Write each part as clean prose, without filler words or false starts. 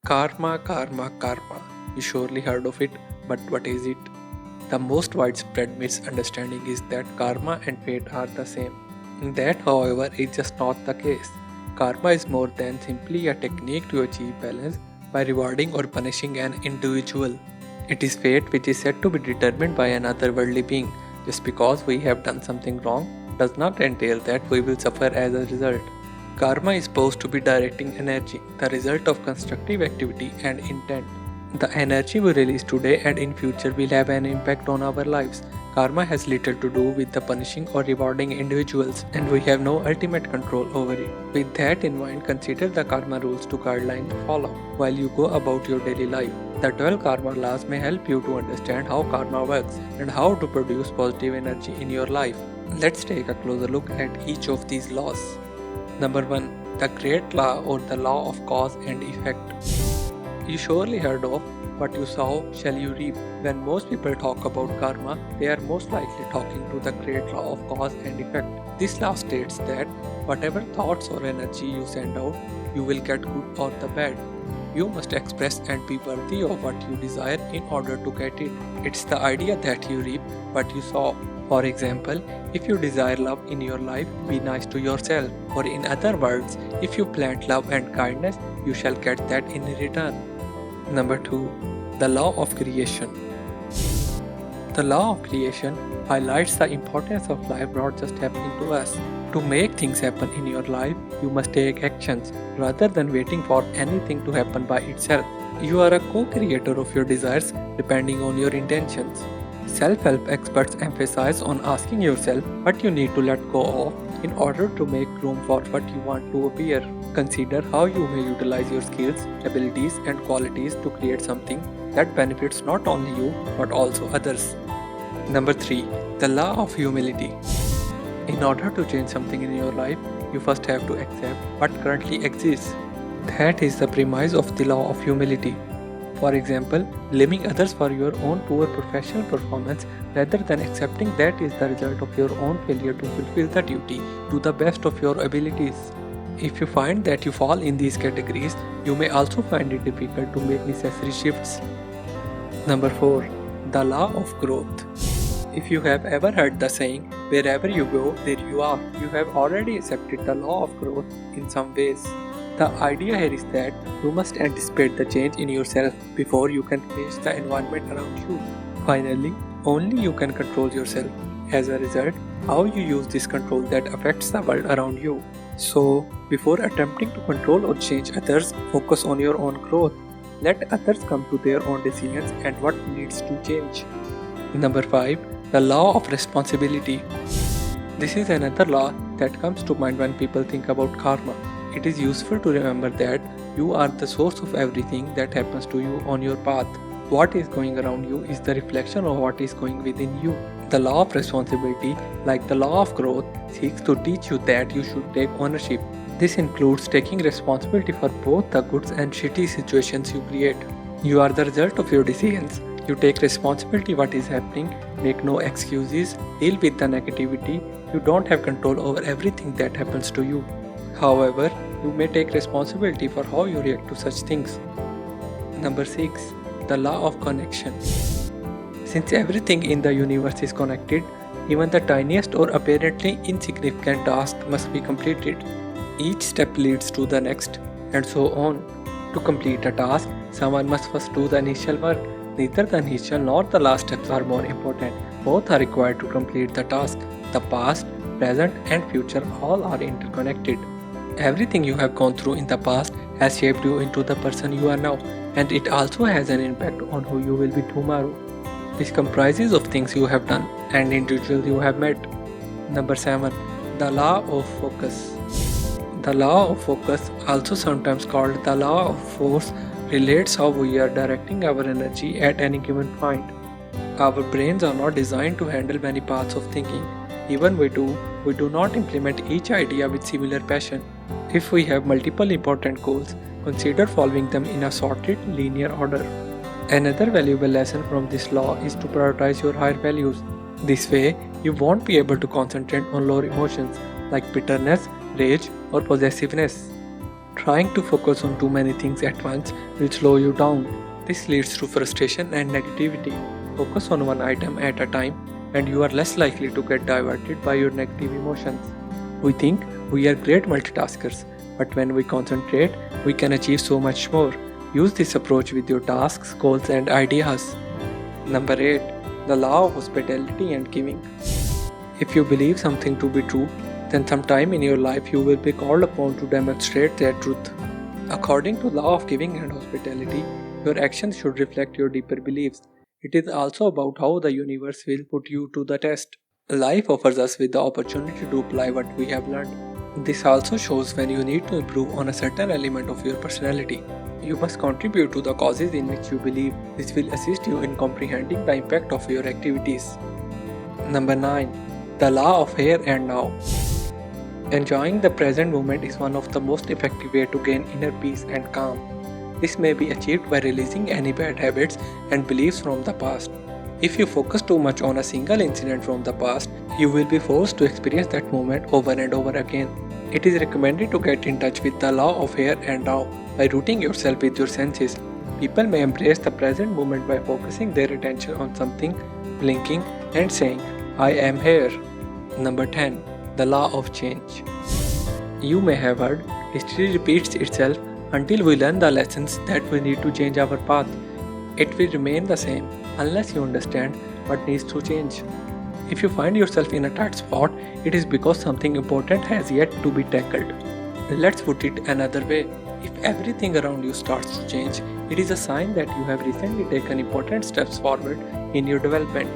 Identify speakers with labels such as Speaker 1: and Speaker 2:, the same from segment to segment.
Speaker 1: Karma, karma, karma. You surely heard of it, but what is it? The most widespread misunderstanding is that karma and fate are the same. That, however, is just not the case. Karma is more than simply a technique to achieve balance by rewarding or punishing an individual. It is fate which is said to be determined by an otherworldly being. Just because we have done something wrong does not entail that we will suffer as a result. Karma is supposed to be directing energy, the result of constructive activity and intent. The energy we release today and in future will have an impact on our lives. Karma has little to do with the punishing or rewarding individuals, and we have no ultimate control over it. With that in mind, consider the karma rules to guideline to follow while you go about your daily life. The 12 karma laws may help you to understand how karma works and how to produce positive energy in your life. Let's take a closer look at each of these laws. Number 1. The Great Law or the Law of Cause and Effect. You surely heard of what you sow shall you reap. When most people talk about karma, they are most likely talking to the great law of cause and effect. This law states that whatever thoughts or energy you send out, you will get good or the bad. You must express and be worthy of what you desire in order to get it. It's the idea that you reap what you sow. For example, if you desire love in your life, be nice to yourself. Or in other words, if you plant love and kindness, you shall get that in return. Number 2. The Law of Creation. The law of creation highlights the importance of life not just happening to us. To make things happen in your life, you must take actions rather than waiting for anything to happen by itself. You are a co-creator of your desires depending on your intentions. Self-help experts emphasize on asking yourself what you need to let go of in order to make room for what you want to appear. Consider how you may utilize your skills, abilities, and qualities to create something that benefits not only you but also others. Number 3. The Law of Humility. In order to change something in your life, you first have to accept what currently exists. That is the premise of the law of humility. For example, blaming others for your own poor professional performance rather than accepting that is the result of your own failure to fulfill the duty to the best of your abilities. If you find that you fall in these categories, you may also find it difficult to make necessary shifts. Number 4. The Law of Growth. If you have ever heard the saying, wherever you go, there you are, you have already accepted the law of growth in some ways. The idea here is that you must anticipate the change in yourself before you can change the environment around you. Finally, only you can control yourself. As a result, how you use this control that affects the world around you. So, before attempting to control or change others, focus on your own growth. Let others come to their own decisions and what needs to change. Number 5. The Law of Responsibility. This is another law that comes to mind when people think about karma. It is useful to remember that you are the source of everything that happens to you on your path. What is going around you is the reflection of what is going within you. The law of responsibility, like the law of growth, seeks to teach you that you should take ownership. This includes taking responsibility for both the good and shitty situations you create. You are the result of your decisions. You take responsibility what is happening, make no excuses, deal with the negativity. You don't have control over everything that happens to you. However, you may take responsibility for how you react to such things. Number 6. The Law of Connection. Since everything in the universe is connected, even the tiniest or apparently insignificant task must be completed. Each step leads to the next, and so on. To complete a task, someone must first do the initial work. Neither the initial nor the last steps are more important. Both are required to complete the task. The past, present, and future all are interconnected. Everything you have gone through in the past has shaped you into the person you are now, and it also has an impact on who you will be tomorrow. This comprises of things you have done and individuals you have met. Number 7. The Law of Focus. The law of focus, also sometimes called the law of force, relates how we are directing our energy at any given point. Our brains are not designed to handle many paths of thinking. Even we do not implement each idea with similar passion. If we have multiple important goals, consider following them in a sorted, linear order. Another valuable lesson from this law is to prioritize your higher values. This way, you won't be able to concentrate on lower emotions like bitterness, rage, or possessiveness. Trying to focus on too many things at once will slow you down. This leads to frustration and negativity. Focus on one item at a time, and you are less likely to get diverted by your negative emotions. We think we are great multitaskers, but when we concentrate, we can achieve so much more. Use this approach with your tasks, goals, and ideas. Number 8. The law of hospitality and giving. If you believe something to be true, then sometime in your life you will be called upon to demonstrate that truth. According to law of giving and hospitality, your actions should reflect your deeper beliefs. It is also about how the universe will put you to the test. Life offers us with the opportunity to apply what we have learned. This also shows when you need to improve on a certain element of your personality. You must contribute to the causes in which you believe. This will assist you in comprehending the impact of your activities. Number 9. The law of here and now. Enjoying the present moment is one of the most effective ways to gain inner peace and calm. This may be achieved by releasing any bad habits and beliefs from the past. If you focus too much on a single incident from the past, you will be forced to experience that moment over and over again. It is recommended to get in touch with the law of here and now by rooting yourself with your senses. People may embrace the present moment by focusing their attention on something, blinking, and saying, I am here. Number 10. The law of change. You may have heard, history repeats itself until we learn the lessons that we need to change our path. It will remain the same unless you understand what needs to change. If you find yourself in a tight spot, it is because something important has yet to be tackled. Let's put it another way. If everything around you starts to change, it is a sign that you have recently taken important steps forward in your development.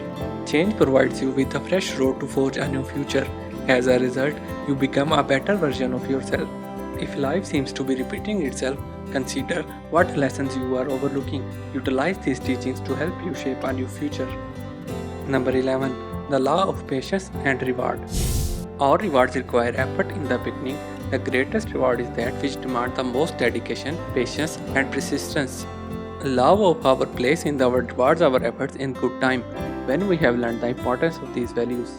Speaker 1: Change provides you with a fresh road to forge a new future. As a result, you become a better version of yourself. If life seems to be repeating itself, consider what lessons you are overlooking. Utilize these teachings to help you shape a new future. Number 11. The law of patience and reward. All rewards require effort in the beginning. The greatest reward is that which demands the most dedication, patience, and persistence. Love of our place in the world rewards our efforts in good time when we have learned the importance of these values.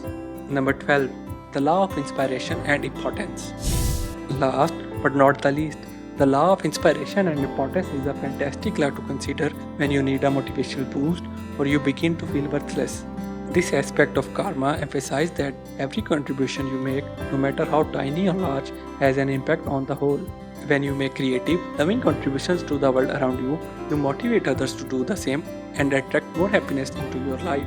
Speaker 1: Number 12. The law of inspiration and importance. Last but not the least, the law of inspiration and importance is a fantastic law to consider when you need a motivational boost or you begin to feel worthless. This aspect of karma emphasizes that every contribution you make, no matter how tiny or large, has an impact on the whole. When you make creative, loving contributions to the world around you, you motivate others to do the same and attract more happiness into your life.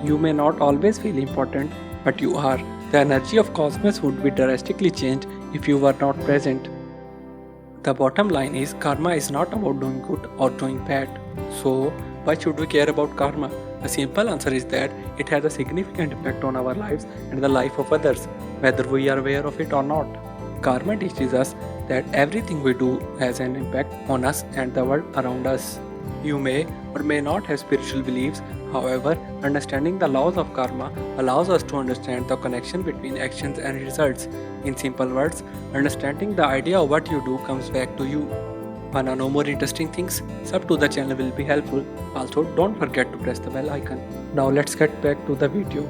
Speaker 1: You may not always feel important, but you are. The energy of cosmos would be drastically changed if you were not present. The bottom line is karma is not about doing good or doing bad. So, why should we care about karma? The simple answer is that it has a significant impact on our lives and the life of others, whether we are aware of it or not. Karma teaches us that everything we do has an impact on us and the world around us. You may or may not have spiritual beliefs, however, understanding the laws of karma allows us to understand the connection between actions and results. In simple words, understanding the idea of what you do comes back to you. Wanna know more interesting things? Sub to the channel will be helpful. Also, don't forget to press the bell icon. Now let's get back to the video.